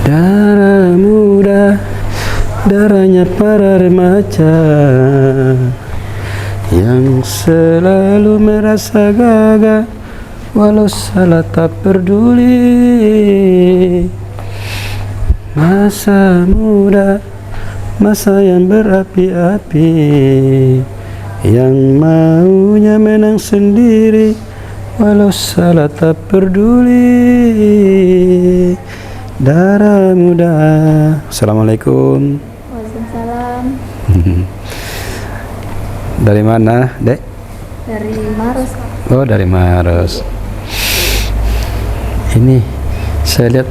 Darah muda, darahnya para remaja yang selalu merasa gagah, walau salah tak peduli. Masa muda, masa yang berapi-api, yang maunya menang sendiri, walau salah tak peduli. Darah muda. Assalamualaikum. Waalaikumsalam. Dari mana, Dek? Dari Maros. Oh, dari Maros. Ini saya lihat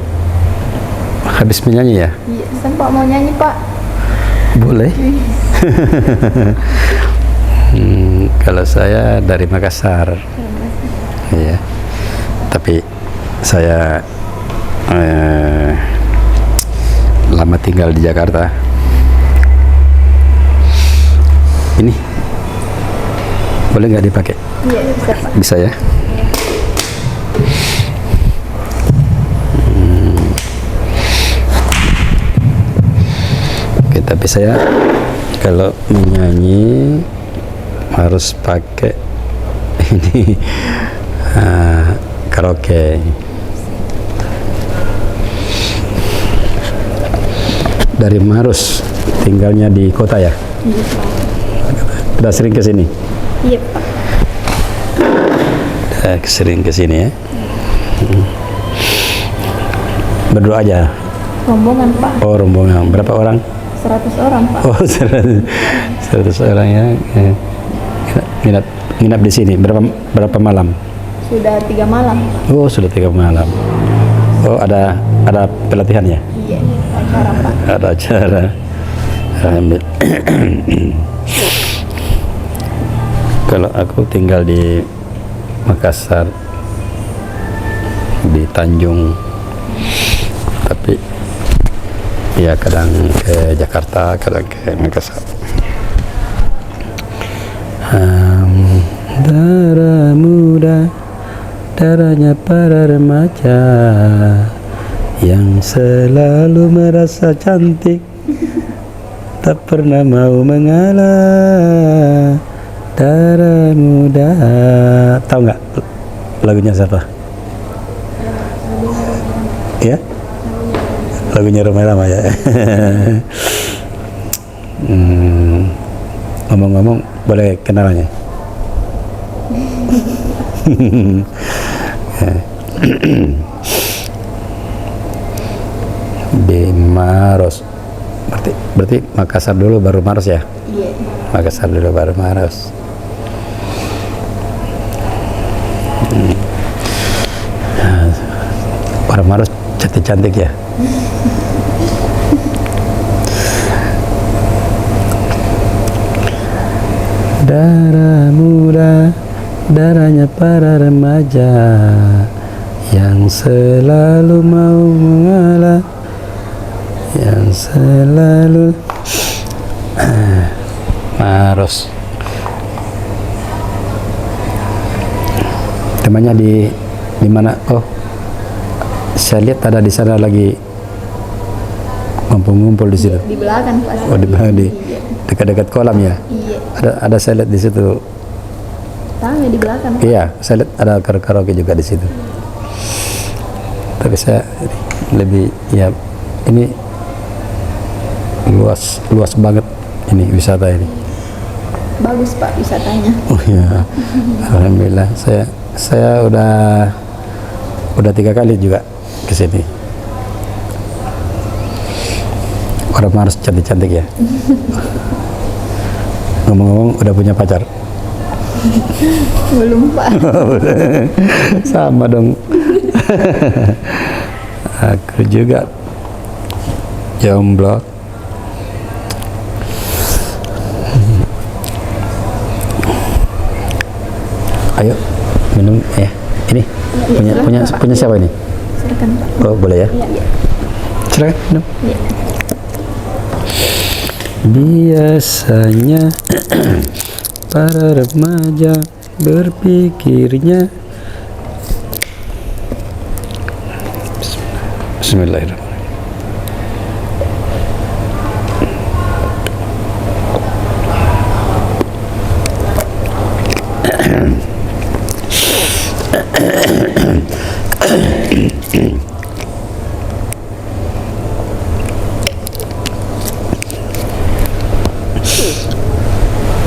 habis menyanyi ya? Iya, Pak mau nyanyi, Pak. Boleh. Kalau saya dari Makassar. Iya. Tapi saya lama tinggal di Jakarta. Ini boleh nggak dipakai? Iya, bisa, Pak. Bisa ya. Oke, tapi saya kalau menyanyi harus pakai ini karaoke. Dari Maros, tinggalnya di kota ya? Iya, Pak. Udah sering ke sini? Iya, Pak. Udah sering ke sini ya? Berdua aja? Rombongan, Pak. Oh, rombongan. Berapa orang? 100 orang, Pak. Oh, 100 orang ya. Nginap di sini berapa malam? Sudah 3 malam. Oh, sudah 3 malam. Oh, ada pelatihan ya? Iya, acara, Pak. Ada acara. Alhamdulillah. Kalau aku tinggal di Makassar, di Tanjung, tapi ya kadang ke Jakarta, kadang ke Makassar. Darah muda, darahnya para remaja yang selalu merasa cantik, tak pernah mau mengalah. Darah muda. Tahu nggak lagunya siapa? Ya? Lagunya Roma-Roma ya. Ngomong-ngomong, boleh kenalannya? Di Maros. Berarti Makassar dulu baru Maros ya? Iya. Makassar dulu baru Maros. Orang Maros cantik-cantik ya? Darah muda, darahnya para remaja yang selalu mau mengalah, yang selalu Maros. Temannya di mana? Oh, saya lihat ada di sana lagi ngumpul-ngumpul di situ. Di belakang, Pak. Oh, di belakang, di Iya. dekat-dekat kolam ya? Iya. Ada saya lihat di situ. Tangga di belakang, Pak. Iya, saya lihat ada karaoke juga di situ. Tapi saya lebih ya, ini luas banget ini wisata ini. Bagus, Pak, wisatanya. Oh ya, alhamdulillah. Saya udah 3 kali juga ke sini. Orang Maros cantik-cantik ya. Ngomong-ngomong, udah punya pacar? Belum, Pak. Sama dong. Aku juga jomblo. Ayo minum ya. Ini punya siapa ini? Silakan, Pak. Oh, boleh ya? Iya. Silakan minum. Iya. Biasanya para remaja berpikirnya Bismillahirrahmanirrahim.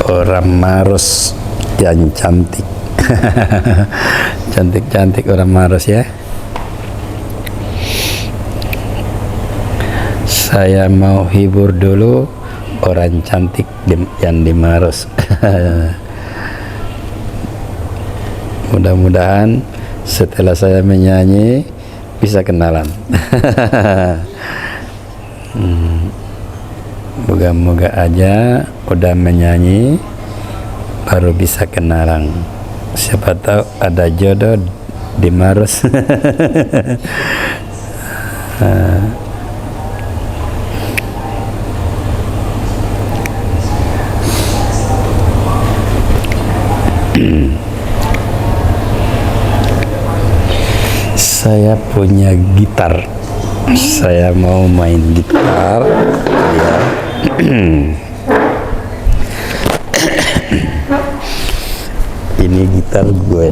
Orang Maros yang cantik. Cantik-cantik orang Maros ya. Saya mau hibur dulu orang cantik yang di Maros. Mudah-mudahan setelah saya menyanyi bisa kenalan. Moga-moga aja udah menyanyi baru bisa kenalan. Siapa tahu ada jodoh di Maros. Saya punya gitar. Saya mau main gitar ya. Ini gitar gue.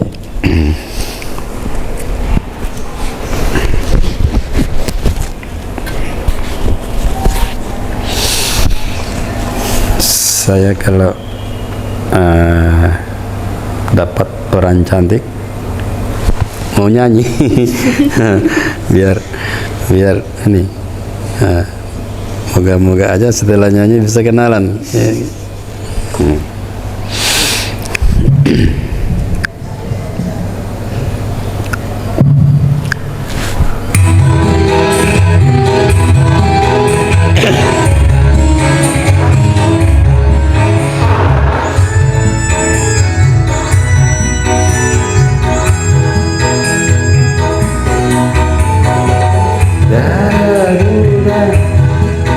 Saya kalau dapat orang cantik mau nyanyi. biar ini moga-moga aja setelah nyanyi bisa kenalan ya.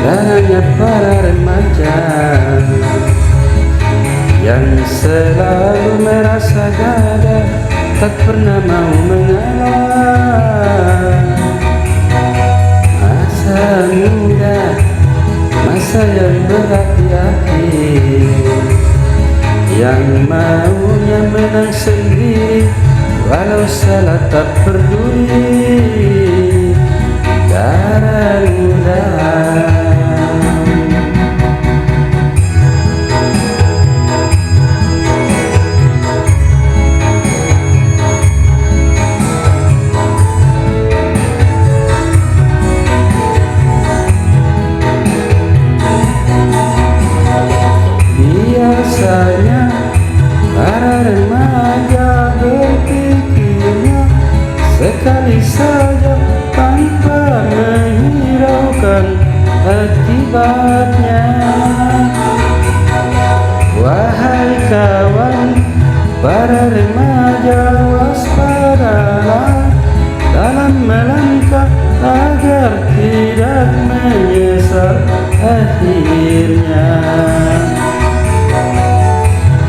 Darahnya para remaja yang selalu merasa gagah, tak pernah mau mengalah. Masa muda, masa yang berhati-hati, yang maunya menang sendiri, walau salah tak peduli. Darah muda, biasanya para remaja berpikirnya sekali saja tanpa menghiraukan akibatnya. Wahai kawan, para remaja waspadalah dalam melangkah agar tidak menyesal akhirnya.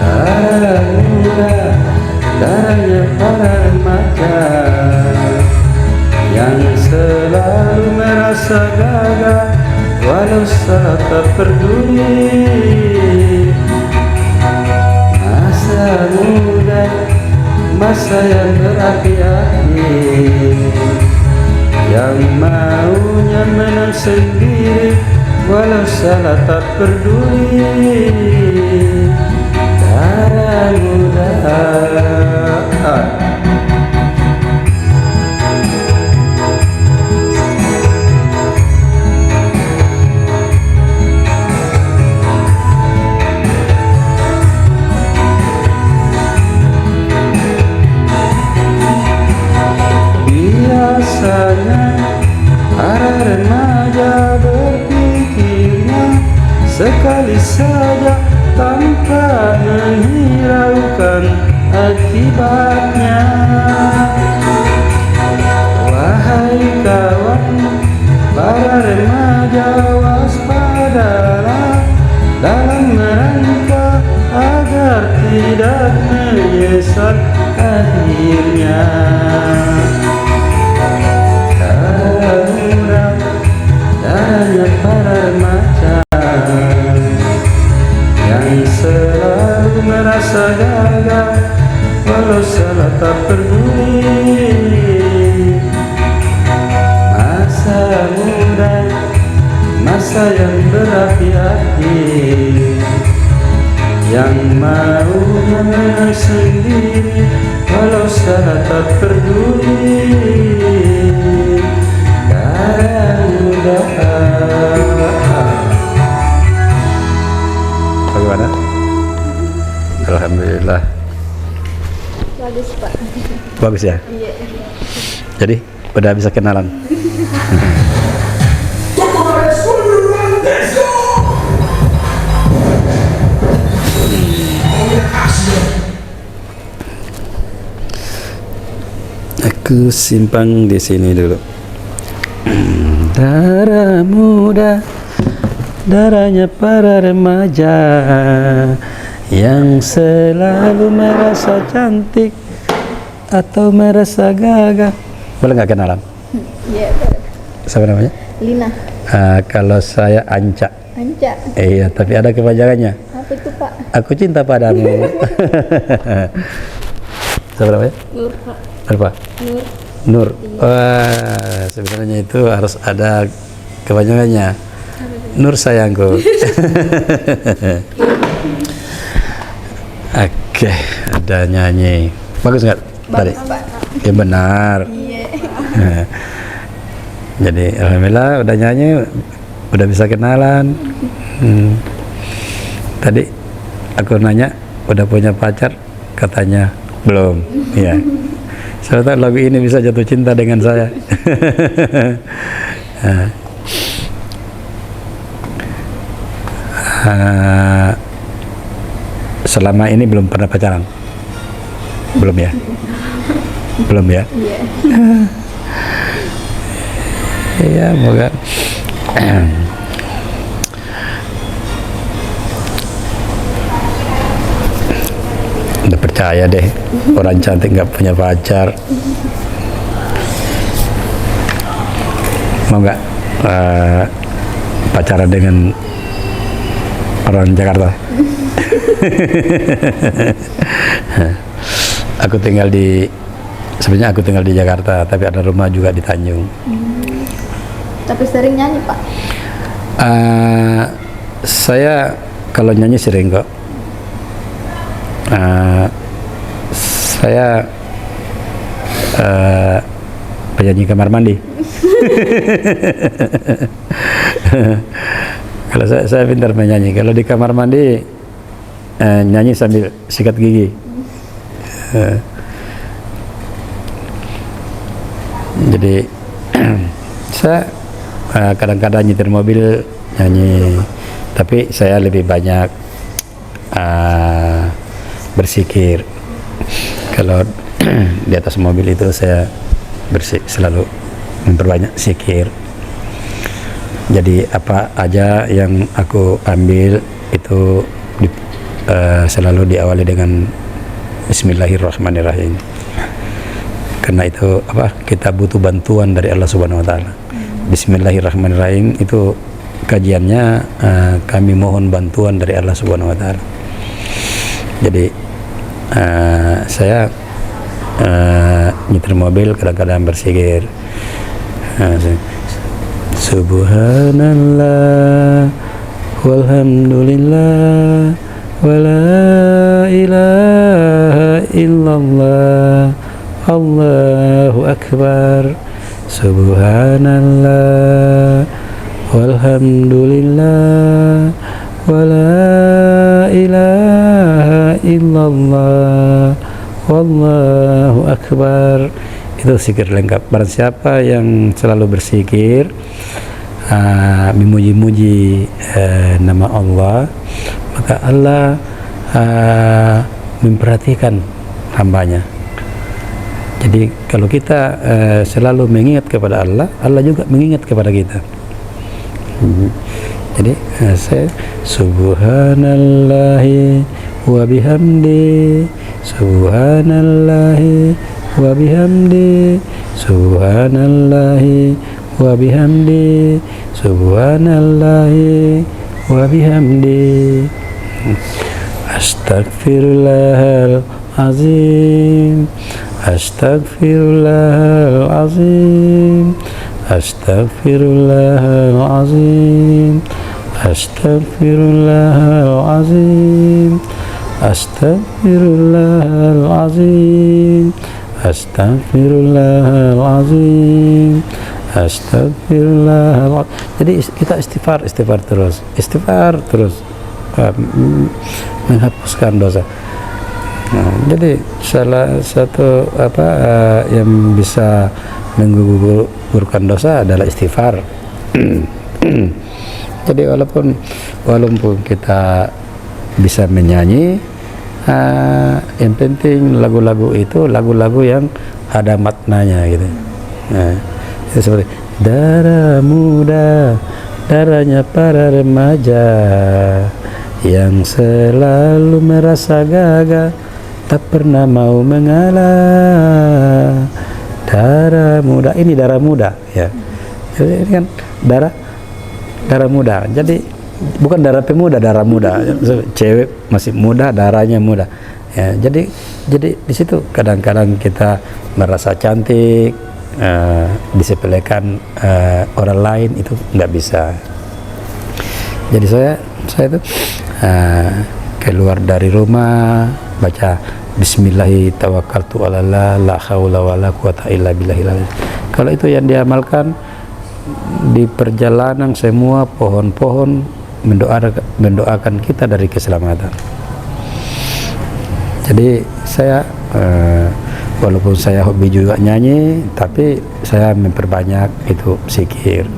Darah muda, darahnya para remaja yang selalu merasa gagah, walau salah tak peduli. Masa muda, masa yang berapi-api, yang maunya menang sendiri, walau salah tak peduli. Darah muda. Biasanya para remaja berpikirnya sekali saja tanpa menghiraukan akibatnya. Wahai kawan, para remaja waspadalah dalam merangkak agar tidak menyesal akhirnya. Darahnya para remaja yang selalu merasa gagah, walau sayang berapi-api, yang mau mengenang sendiri walau salah tak peduli. Darah muda. Bagaimana? Alhamdulillah. Bagus Pak. Bagus ya? Iya. Jadi udah bisa kenalan. Aku simpang di sini dulu. Darah muda, darahnya para remaja yang selalu merasa cantik atau merasa gagah. Boleh nggak kenalan? Iya boleh. Siapa namanya? Lina. Kalau saya Anca. Anca. Iya, tapi ada kepanjangannya. Apa itu Pak? Aku cinta padamu. Siapa namanya? Nur Pak. Apa? Nur. Nur. Wah, sebenarnya itu harus ada kepanjangannya. Nur sayangku. Oke, ada nyanyi. Bagus nggak tadi? Bagus Pak. Ya benar. Iya. Jadi alhamdulillah udah nyanyi, udah bisa kenalan. Tadi aku nanya udah punya pacar, katanya belum. Iya. Saya tahu lagu ini bisa jatuh cinta dengan saya. Selama ini belum pernah pacaran? Belum ya? Belum ya? Iya. Iya, moga. Udah percaya deh, orang cantik nggak punya pacar. Mau nggak pacaran dengan orang Jakarta? Sebenarnya aku tinggal di Jakarta, tapi ada rumah juga di Tanjung. Tapi sering nyanyi Pak? Saya kalau nyanyi sering kok. Saya penyanyi kamar mandi. Kalau saya pintar menyanyi. Kalau di kamar mandi nyanyi sambil sikat gigi. Jadi saya kadang-kadang nyetir mobil nyanyi, tapi saya lebih banyak bersikir. Kalau di atas mobil itu saya selalu memperbanyak sikir. Jadi apa aja yang aku ambil itu selalu diawali dengan Bismillahirrahmanirrahim. Karena itu kita butuh bantuan dari Allah Subhanahu wa taala. Bismillahirrahmanirrahim itu kajiannya kami mohon bantuan dari Allah Subhanahu wa taala. Jadi saya nyetir mobil kadang-kadang bersikir. Subhanallah walhamdulillah wala ilaha illallah Allahu akbar. Subhanallah walhamdulillah wala ilaha illallah wallahu akbar. Itu zikir lengkap. Barang siapa yang selalu bersikir memuji-muji nama Allah, maka Allah memperhatikan hambanya. Jadi kalau kita selalu mengingat kepada Allah, Allah juga mengingat kepada kita. Jadi saya subhanallahi wa bihamdi, subhanallahi wa bihamdi, subhanallahi wa bihamdi, subhanallahi wa bihamdi, astaghfirullahal azim, astaghfirullahal azim, Astaghfirullahalazim, astaghfirullahalazim, astaghfirullahalazim, astaghfirullahalazim, astagfirullahaladzim. Jadi kita istighfar terus, menghapuskan dosa. Nah, jadi salah satu yang bisa menggugurkan dosa adalah istighfar. Jadi walaupun kita bisa menyanyi, yang penting lagu-lagu itu lagu-lagu yang ada maknanya gitu. Nah, itu seperti darah muda, darahnya para remaja yang selalu merasa gagah, tak pernah mau mengalah. Darah muda, ini darah muda ya. Jadi ini kan darah muda. Jadi bukan darah pemuda, darah muda. Cewek masih muda, darahnya muda. Ya, jadi di situ kadang-kadang kita merasa cantik, disepelekan orang lain, itu nggak bisa. Jadi saya itu keluar dari rumah baca Bismillahi tawakkaltu 'alallah la haula wala quwata illa billahil aliyyil. Kalau itu yang diamalkan di perjalanan, semua pohon-pohon mendoakan kita dari keselamatan. Jadi saya walaupun saya hobi juga nyanyi, tapi saya memperbanyak itu zikir.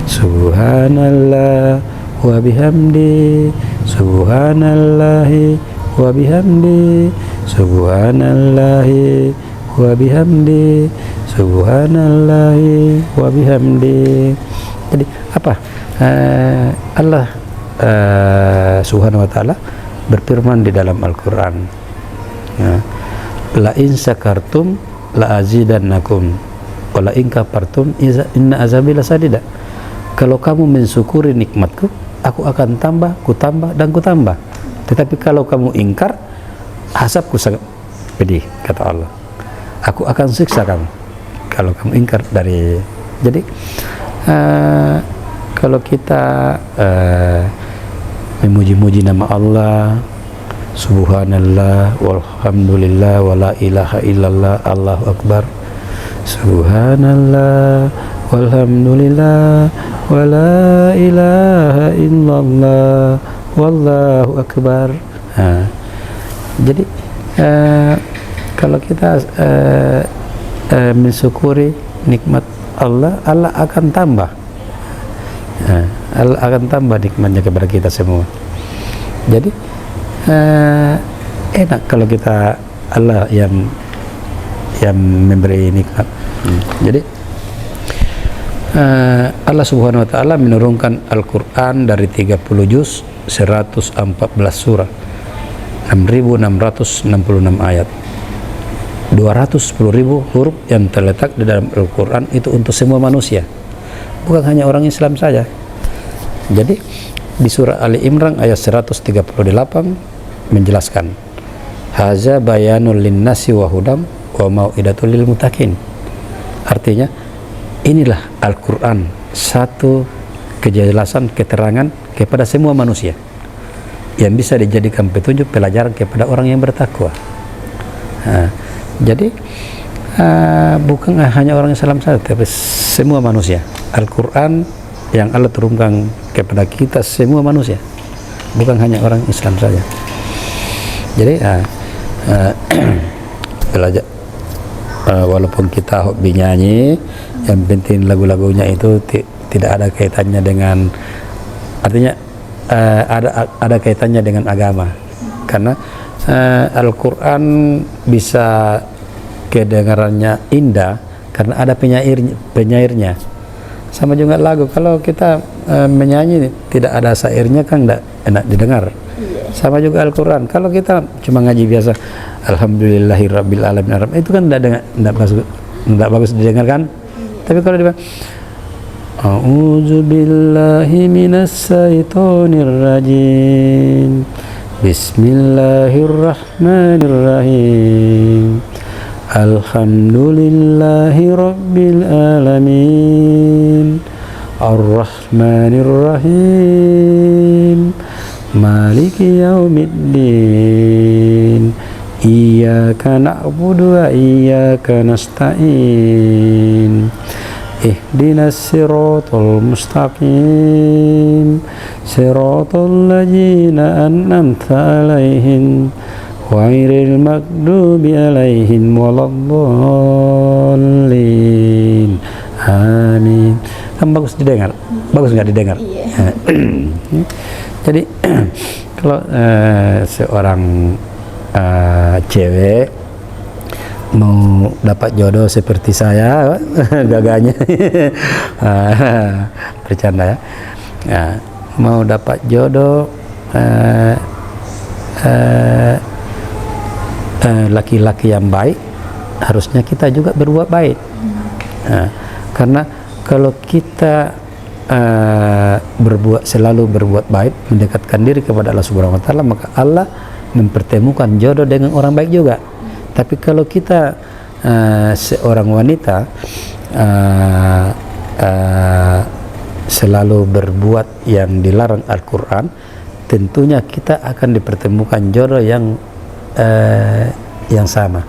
Subhanallah wa bihamdi, subhanallahi wa bihamdi, subhanallahi wa bihamdi, subhanallahi wa bihamdi. Jadi apa? Allah subhanahu wa ta'ala berfirman di dalam Al-Quran, la in sakartum la azidannakum wa la in kafartum inna azabi lasadid. Kalau kamu mensyukuri nikmatku, aku akan tambah, kutambah dan kutambah. Tetapi kalau kamu ingkar, azabku sangat pedih, kata Allah. Aku akan siksa kamu kalau kamu ingkar dari. Jadi kalau kita memuji-muji nama Allah, subhanallah walhamdulillah wala ilaha illallah Allahu akbar, subhanallah walhamdulillah wala ilaha illallah wallahu akbar. Jadi kalau kita mensyukuri nikmat Allah, Allah akan tambah. Allah akan tambah nikmatnya kepada kita semua. Jadi enak kalau kita Allah yang memberi nikmat. Jadi Allah subhanahu wa ta'ala menurunkan Al-Quran dari 30 juz, 114 surah, 6.666 ayat, 210.000 huruf yang terletak di dalam Al-Quran itu untuk semua manusia, bukan hanya orang Islam saja. Jadi di surah Ali Imran ayat 138 menjelaskan, haza bayanul linnasi wa hudam wa mau'idatul lil muttaqin. Artinya inilah Al-Quran, satu kejelasan, keterangan kepada semua manusia yang bisa dijadikan petunjuk, pelajaran kepada orang yang bertakwa. Jadi bukan hanya orang Islam saja, tapi semua manusia. Al-Quran yang Allah turunkan kepada kita semua manusia, bukan hanya orang Islam saja. Jadi belajar, walaupun kita hobi nyanyi, yang penting lagu-lagunya itu tidak ada kaitannya dengan, artinya ada kaitannya dengan agama, karena Al-Quran bisa kedengarannya indah karena ada penyairnya. Sama juga lagu, kalau kita menyanyi tidak ada syairnya kan tidak enak didengar. Sama juga Al-Quran, kalau kita cuma ngaji biasa alhamdulillahirabbil alamin, itu kan tidak bagus didengarkan. Tapi kalau dia a'udzu billahi minas syaitonir rajim, bismillahirrahmanirrahim, Alhamdulillahi Rabbil Alamin, Ar-Rahmanir Rahim, Maliki Yaumiddin, Iyyaka na'budu wa iyyaka nasta'in, Ihdinas siratal mustaqim, siratal ladzina an'amta 'alaihim ghairil maghdubi 'alaihim waladdallin. Amin. Kan bagus didengar? Bagus nggak didengar? Iya. Jadi kalau seorang cewek mau dapat jodoh seperti saya, gagahnya bercanda ya. Nah, mau dapat jodoh laki-laki yang baik, harusnya kita juga berbuat baik. Karena kalau kita selalu berbuat baik, mendekatkan diri kepada Allah Subhanahu wa taala, maka Allah mempertemukan jodoh dengan orang baik juga. Tapi kalau kita seorang wanita selalu berbuat yang dilarang Al-Quran, tentunya kita akan dipertemukan jodoh yang sama.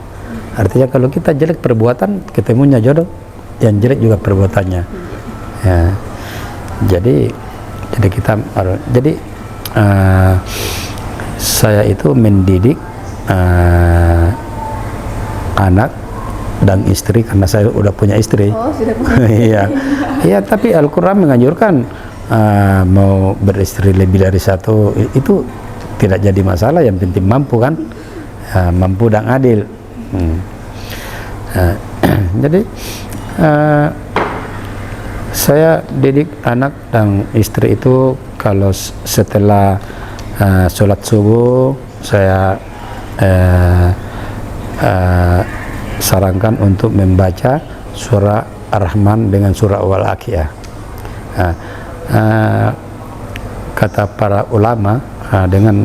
Artinya kalau kita jelek perbuatan, ketemunya jodoh yang jelek juga perbuatannya. Ya. Jadi saya itu mendidik anak dan istri, karena saya udah punya istri. Oh, sudah punya. Iya, iya. Tapi Al-Quran menganjurkan mau beristri lebih dari satu, itu tidak jadi masalah. Yang penting mampu kan, mampu dan adil. Jadi saya didik anak dan istri itu, kalau setelah sholat subuh saya sarankan untuk membaca surah Ar-Rahman dengan surah Al-Waqiah. Kata para ulama, dengan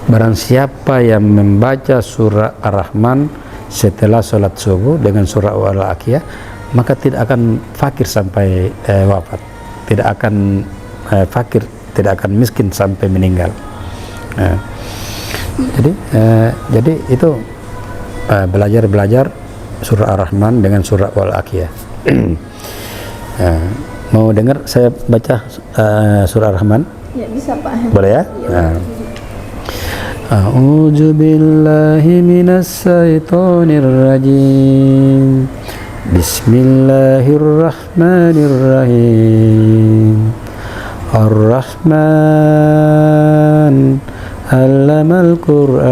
barang siapa yang membaca surah Ar-Rahman setelah sholat subuh dengan surah Al-Waqiah, maka tidak akan fakir sampai wafat, tidak akan fakir, tidak akan miskin sampai meninggal. Jadi itu belajar surah Ar-Rahman dengan surah Al-Waqiah. Mau dengar saya baca surah Ar-Rahman? Ya, bisa Pak. Boleh ya? A'udzu billahi minas syaitonir rajim. Bismillahirrahmanirrahim. Ar-Rahman 'allamal Qur'an,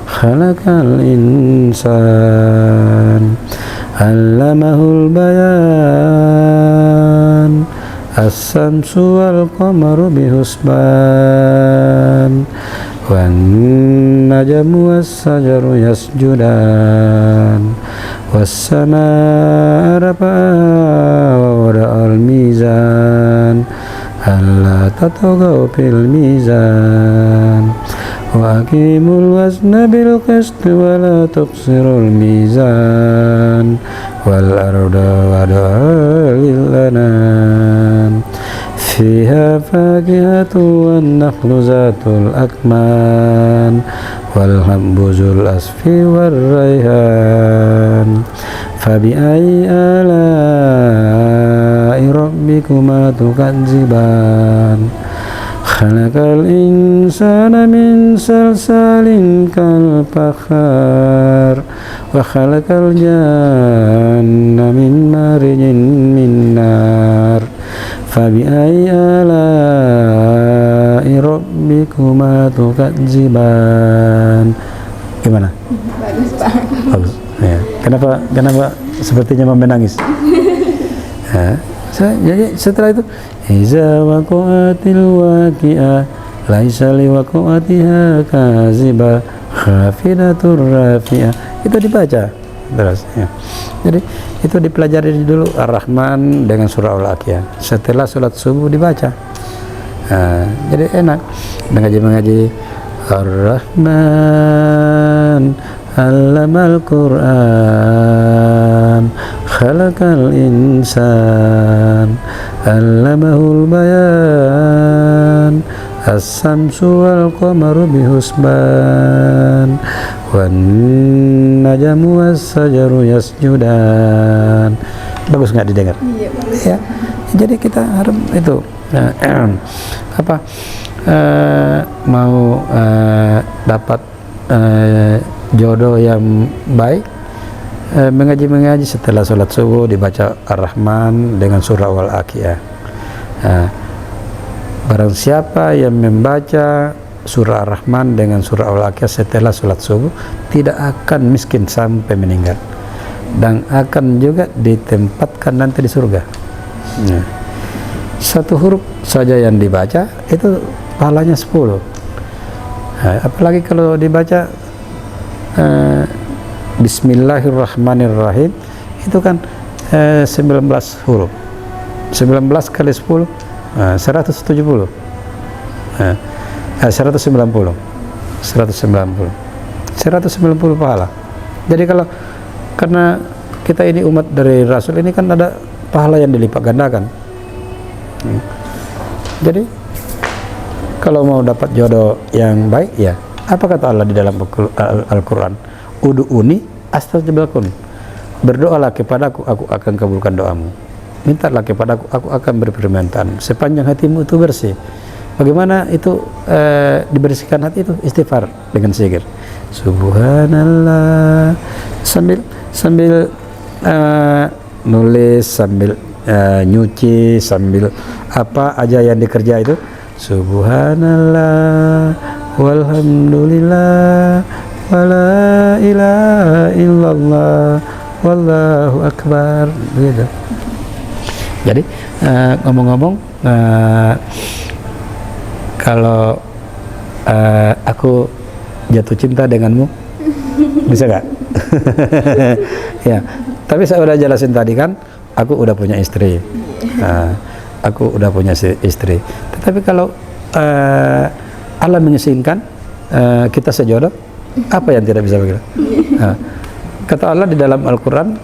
khalaqal insan, 'allamahul bayan, as-samsu wal qamaru bihusban, wan najmu was-sajaru yasjudan, was-samaa'a rafa'a wa wada'al mizan, alla tatghaw fil mizan, wa aqimul wazna bil qisti wa la tuqsirul mizan, wal arda wada'al lil anam, fiha fakihatu wan nakhlu zatul akman, wal habbu zul asfi war rayhan, fabi ayyi ala'i rabbikuma tukadziban, khalaqal insana min salsalin kal fakhar, wa khalaqal janna min marijin min nar, fabi ayyi ala'i rabbikuma tukadziban. Gimana? Bagus Pak. Bagus. Ya. Kenapa sepertinya menangis? Jadi setelah itu, iza waqa'atil waqi'ah laisa liwaqa'atiha kaziba khafidatur rafi'ah. Itu dibaca terus ya. Jadi itu dipelajari dulu Ar-Rahman dengan surah Al-Waqiah. Setelah sholat subuh dibaca. Jadi enak mengaji Ar-Rahman 'allamal Qur'an, khalaqal insan, 'allamahul bayan, as-samsu wal qamaru bihusban, wan najmu was sajaru yasjudan. Bagus nggak didengar? Iya, bagus. Ya, jadi kita harus itu mau dapat jodoh yang baik, mengaji setelah sholat subuh dibaca Ar-Rahman dengan surah Wal-Aqiyah. Barang siapa yang membaca surah Ar-Rahman dengan surah Al-Aqiyah setelah sholat subuh tidak akan miskin sampai meninggal, dan akan juga ditempatkan nanti di surga. Satu huruf saja yang dibaca itu pahalanya 10. Apalagi kalau dibaca Bismillahirrahmanirrahim, itu kan 19 huruf. 19 kali 10 170. 190 pahala. Jadi karena kita ini umat dari Rasul ini kan ada pahala yang dilipat gandakan. Jadi kalau mau dapat jodoh yang baik, ya apa kata Allah di dalam Al-Quran? Udu'uni astajib lakum. Berdoalah kepadaku, aku akan kabulkan doamu. Mintalah kepadaku, aku akan beri permintaan sepanjang hatimu itu bersih. Bagaimana itu dibersihkan hati itu? Istighfar dengan zikir. Subhanallah, sambil nulis, sambil nyuci, sambil apa aja yang dikerja itu. Subhanallah walhamdulillah wala ilaha illallah wallahu akbar, gitu. Jadi ngomong-ngomong, kalau aku jatuh cinta denganmu, bisa nggak? Ya, tapi saya udah jelasin tadi kan, aku udah punya istri, aku udah punya istri. Tetapi kalau Allah mengizinkan kita sejodoh, apa yang tidak bisa begitu? Kata Allah di dalam Al-Quran,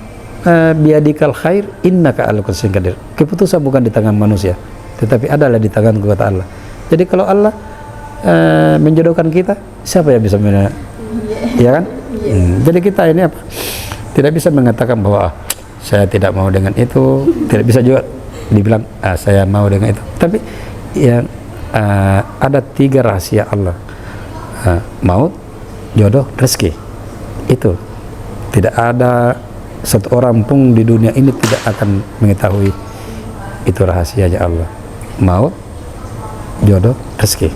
biadikal khair innaka ala kulli syai'in qadir. Keputusan bukan di tangan manusia, tetapi adalah di tanganku, kata Allah. Jadi kalau Allah menjodohkan kita, siapa yang bisa ya kan? Jadi kita ini apa? Tidak bisa mengatakan bahwa saya tidak mau dengan itu, tidak bisa juga dibilang saya mau dengan itu. Tapi yang ada 3 rahasia Allah, maut, jodoh, rezeki. Itu tidak ada satu orang pun di dunia ini tidak akan mengetahui itu rahasianya Allah. Maut, jodoh, rezeki.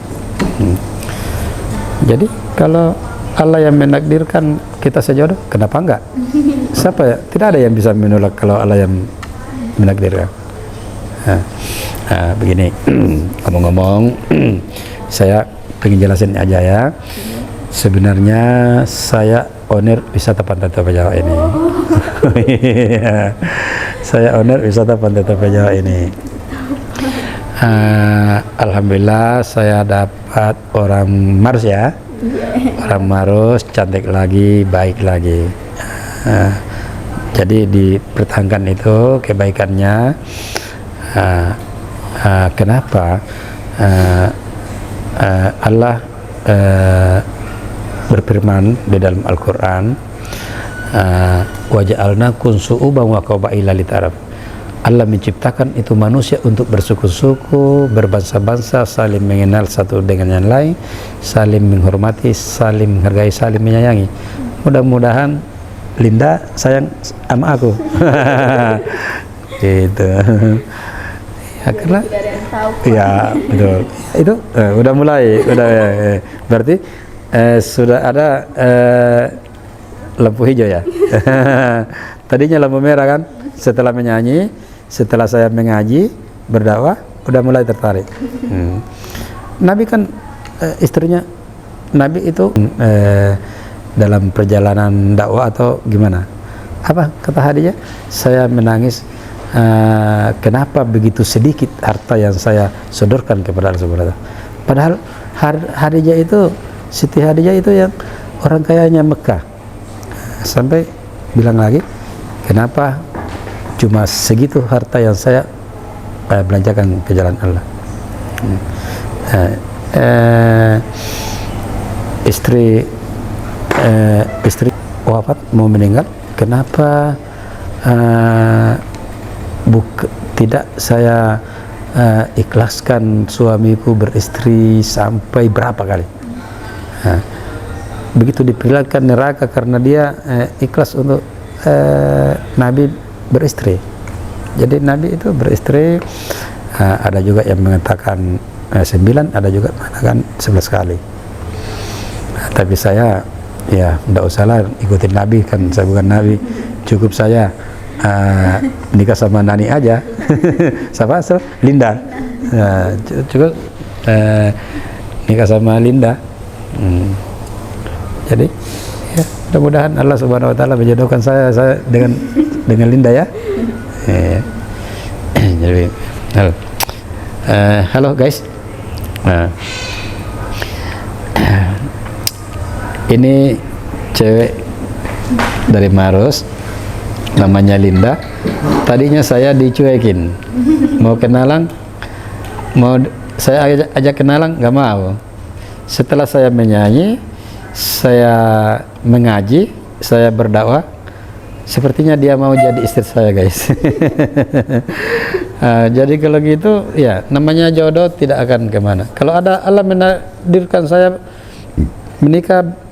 Jadi kalau Allah yang menakdirkan kita sejodoh, kenapa enggak? Siapa ya? Tidak ada yang bisa menolak kalau Allah yang menakdirkan. Begini, ngomong-ngomong, saya pengen jelasin aja ya. Sebenarnya saya owner wisata Pantai Toba Jawa ini. Saya owner wisata Pantai Toba Jawa ini. Alhamdulillah saya dapat orang Maros ya. Orang Maros, cantik lagi, baik lagi. Jadi dipertahankan itu kebaikannya. Kenapa Allah berfirman di dalam Al-Quran, waja'alnakum syu'uban wa qabaila litaraf. Allah menciptakan itu manusia untuk bersuku-suku, berbangsa-bangsa, saling mengenal satu dengan yang lain, saling menghormati, saling menghargai, saling menyayangi. Mudah-mudahan Linda sayang sama aku. Gitu. Ya, karena ya betul. Itu udah mulai, berarti sudah ada lampu hijau ya. Tadinya lampu merah kan, setelah menyanyi, setelah saya mengaji, berdakwah, udah mulai tertarik. Nabi kan istrinya, Nabi itu dalam perjalanan dakwah atau gimana? Apa kata Khadijah? Saya menangis, kenapa begitu sedikit harta yang saya sodorkan kepada Allah Subhanahu wa Ta'ala. Padahal Khadijah itu Siti Khadijah itu yang orang kayanya Mekah. Sampai bilang lagi, kenapa cuma segitu harta yang saya belanjakan ke jalan Allah. Istri wafat, mau meninggal, kenapa tidak saya ikhlaskan suamiku beristri sampai berapa kali. Begitu diperlihatkan neraka karena dia ikhlas untuk Nabi beristri. Jadi Nabi itu beristri, ada juga yang mengatakan 9, ada juga mengatakan 11 kali. Tapi saya ya tidak usahlah ikutin Nabi, kan saya bukan Nabi. Cukup saya nikah sama Nani aja. Siapa? Linda. Cukup nikah sama Linda. Jadi ya, mudah-mudahan Allah Subhanahu Wa Taala menjodohkan saya dengan Linda ya. Jadi halo guys. Ini cewek dari Maros, namanya Linda. Tadinya saya dicuekin, mau kenalan, mau saya ajak kenalan, nggak mau. Setelah saya menyanyi, saya mengaji, saya berdakwah, sepertinya dia mau jadi istri saya guys. Jadi kalau gitu ya namanya jodoh tidak akan kemana. Kalau ada Allah menakdirkan saya menikah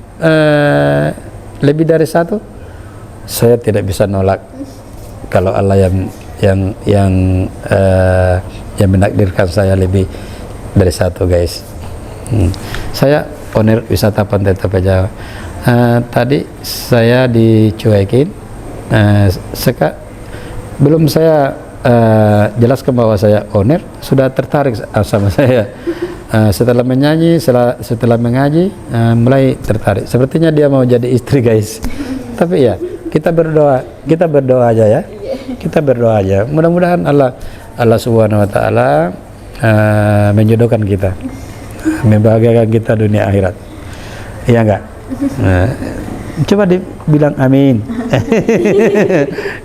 lebih dari satu, saya tidak bisa nolak. Kalau Allah yang menakdirkan saya lebih dari satu guys. Saya owner wisata Pantai Tope Jawa. Tadi saya dicuekin, belum saya jelaskan bahwa saya owner, sudah tertarik sama saya. Setelah menyanyi, setelah mengaji, mulai tertarik. Sepertinya dia mau jadi istri guys. Tapi ya kita berdoa aja ya. Kita berdoa aja. Mudah-mudahan Allah Subhanahu Wa Taala menjodohkan kita, membahagiakan kita dunia akhirat. Iya enggak? Coba dibilang amin.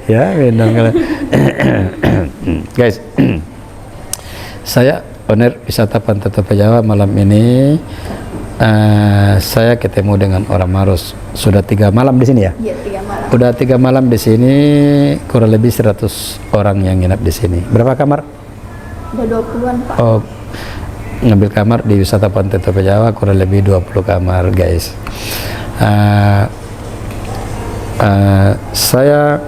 Ya, benar. Guys, saya owner wisata Pantai Tope Jawa. Malam ini saya ketemu dengan orang Maros. Sudah 3 malam di sini ya? Iya, 3 malam. Udah 3 malam di sini, kurang lebih 100 orang yang nginap di sini. Berapa kamar? Udah 20-an Pak. Oh, ngambil kamar di wisata Pantai Tope Jawa kurang lebih 20 kamar guys. Saya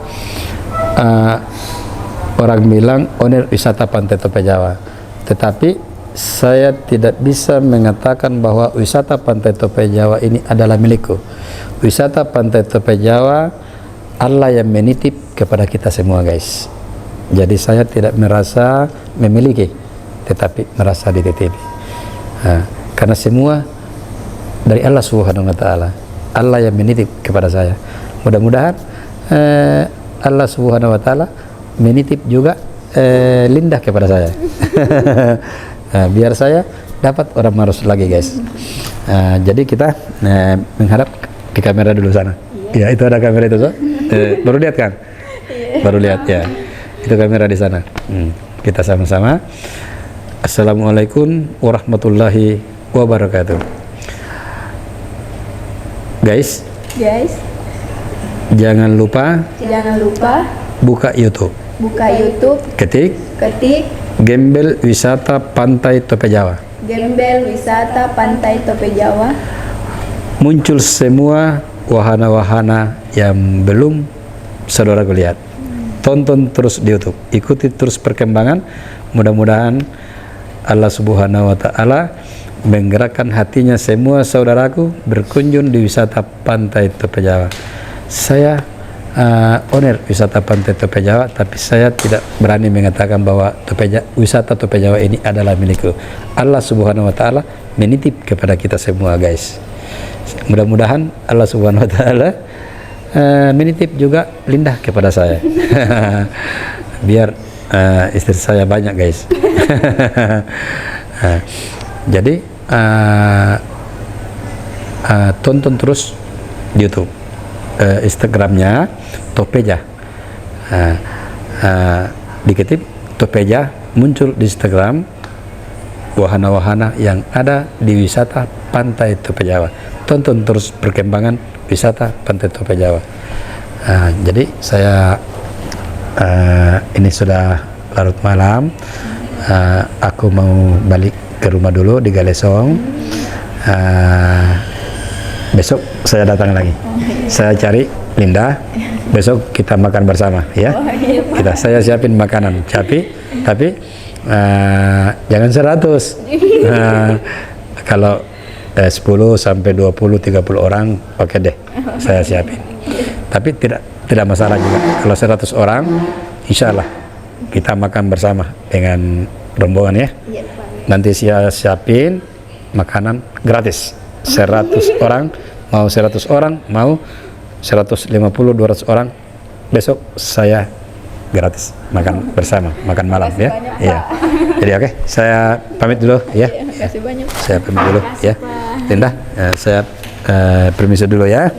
orang bilang owner wisata Pantai Tope Jawa, tetapi saya tidak bisa mengatakan bahwa wisata Pantai Tope Jawa ini adalah milikku. Wisata Pantai Tope Jawa Allah yang menitip kepada kita semua guys. Jadi saya tidak merasa memiliki, tetapi merasa dititipi. Karena semua dari Allah Subhanahu Wa Taala. Allah yang menitip kepada saya. Mudah-mudahan Allah Subhanahu Wa Taala menitip juga Linda kepada saya. Biar saya dapat orang Maros lagi guys. Jadi kita menghadap ke kamera dulu sana. Ya, itu ada kamera itu, so. Baru lihat kan? Baru lihat ya. Itu kamera di sana. Kita sama-sama. Assalamualaikum warahmatullahi wabarakatuh. Guys, jangan lupa buka YouTube. Ketik Gembel Wisata Pantai Tope Jawa. Muncul semua wahana-wahana yang belum saudara lihat. Tonton terus di YouTube, ikuti terus perkembangan. Mudah-mudahan Allah Subhanahu Wa Taala menggerakkan hatinya semua saudaraku berkunjung di wisata Pantai Tope Jawa. Saya owner wisata Pantai Tope Jawa, tapi saya tidak berani mengatakan bahwa wisata Tope Jawa ini adalah milikku. Allah Subhanahu Wa Taala menitip kepada kita semua guys. Mudah-mudahan Allah Subhanahu Wa Taala menitip juga Linda kepada saya. Biar istri saya banyak guys. Jadi tonton terus di YouTube. Instagramnya Topeja. Diketik Topeja, muncul di Instagram wahana-wahana yang ada di wisata Pantai Tope Jawa. Tonton terus perkembangan wisata Pantai Tope Jawa. Jadi saya ini sudah larut malam, aku mau balik ke rumah dulu di Galesong. Besok saya datang lagi, saya cari Linda, besok kita makan bersama ya. Saya siapin makanan, tapi jangan 100. Kalau 10 sampai 20 30 orang oke deh, saya siapin. Tapi tidak masalah juga kalau 100 orang, insya Allah kita makan bersama dengan rombongan ya. Nanti saya siapin makanan gratis. 100 orang, mau 100 orang, mau 150 200 orang, besok saya gratis makan bersama, makan malam ya. Iya. Jadi oke, saya pamit dulu ya. Makasih banyak. Saya pamit dulu ya. Linda, saya permisi dulu ya.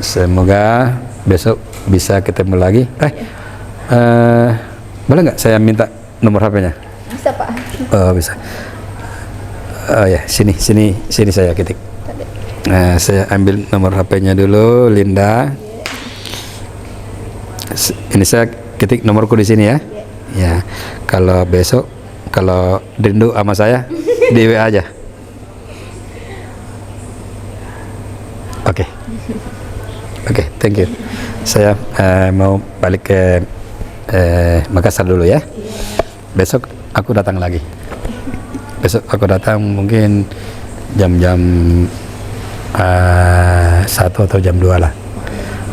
Semoga besok bisa ketemu lagi. Boleh nggak saya minta nomor HP-nya? Bisa Pak. Oh bisa. Oh ya, sini saya ketik. Saya ambil nomor HP-nya dulu, Linda. Ini saya ketik nomorku di sini ya. Ya, kalau besok kalau rindu sama saya di WA aja. Oke, thank you. Saya mau balik ke Makassar dulu ya. Besok aku datang lagi. Besok aku datang mungkin jam-jam 1 atau jam 2 lah.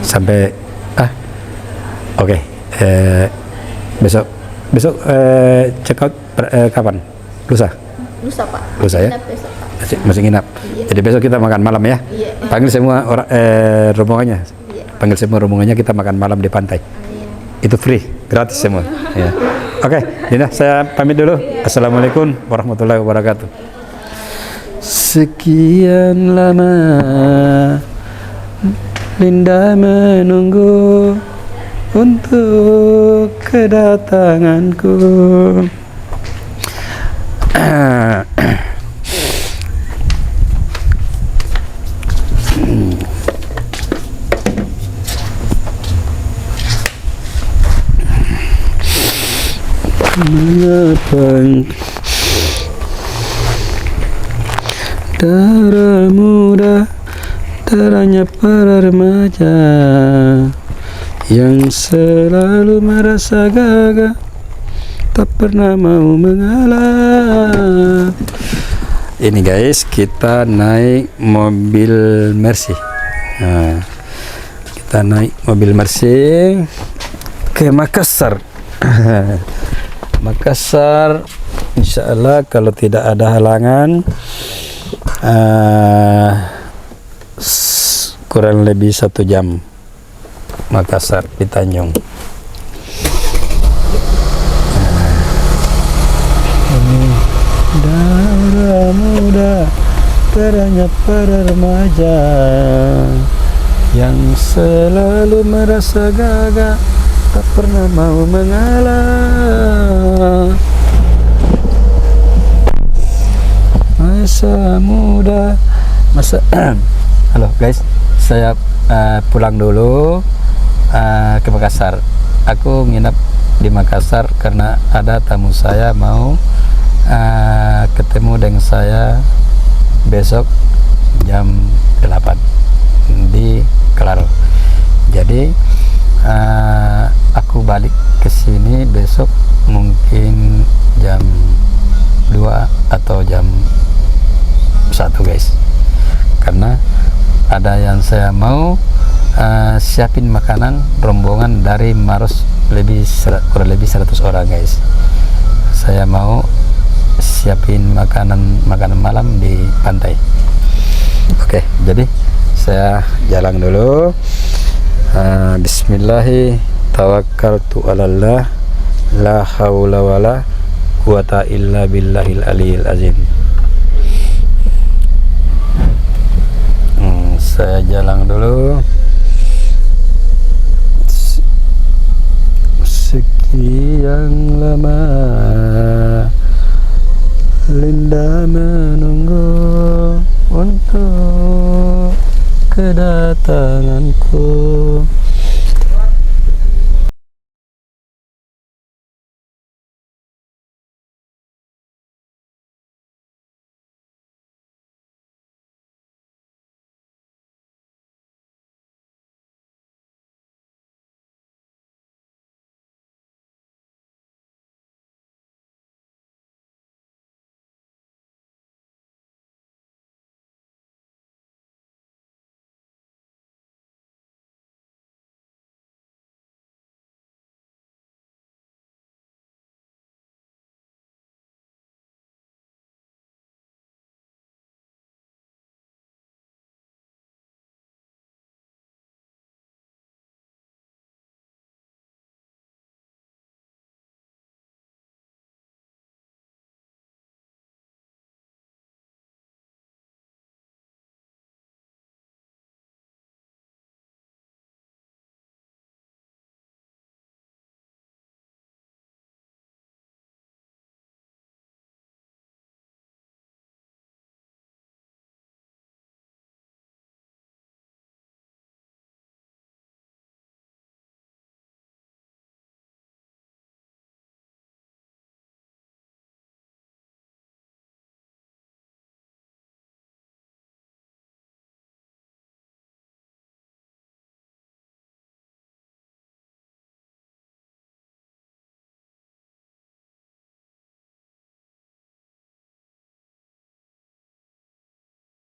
Sampai oke. Besok check out kapan? Lusa Pak. Lusa ya? Nginap besok, Pak. Masih nginap. Iya. Jadi besok kita makan malam ya. Iya. Panggil semua orang rombongannya. Iya. Panggil semua rombongannya, kita makan malam di pantai. Itu free, gratis semua. Ya. Oke, Linda, saya pamit dulu. Assalamualaikum warahmatullahi wabarakatuh. Sekian lama Linda menunggu untuk kedatanganku. Mengapa darah muda, darahnya para remaja yang selalu merasa gagah, tak pernah mau mengalah. Ini guys, kita naik mobil Mercy. Kita naik mobil Mercy ke Makassar. Makassar, insya Allah kalau tidak ada halangan, kurang lebih 1 jam Makassar di Tanjung. Darah muda, darahnya para remaja yang selalu merasa gagah, tak pernah mau mengalah. Masa muda, halo guys, saya pulang dulu ke Makassar. Aku nginap di Makassar karena ada tamu saya mau ketemu dengan saya besok jam 8 di Klaro. Jadi aku balik ke sini besok mungkin jam 2 atau jam 1 guys, karena ada yang saya mau siapin makanan rombongan dari Maros, kurang lebih 100 orang guys. Saya mau siapin makanan malam di pantai. Oke, jadi saya jalan dulu. Bismillahi tawakkaltu 'alallah, la haula wala quwata illa billahil aliyil azim. Saya jalan dulu. Sekian lama Linda menunggu untuk kedatanganku.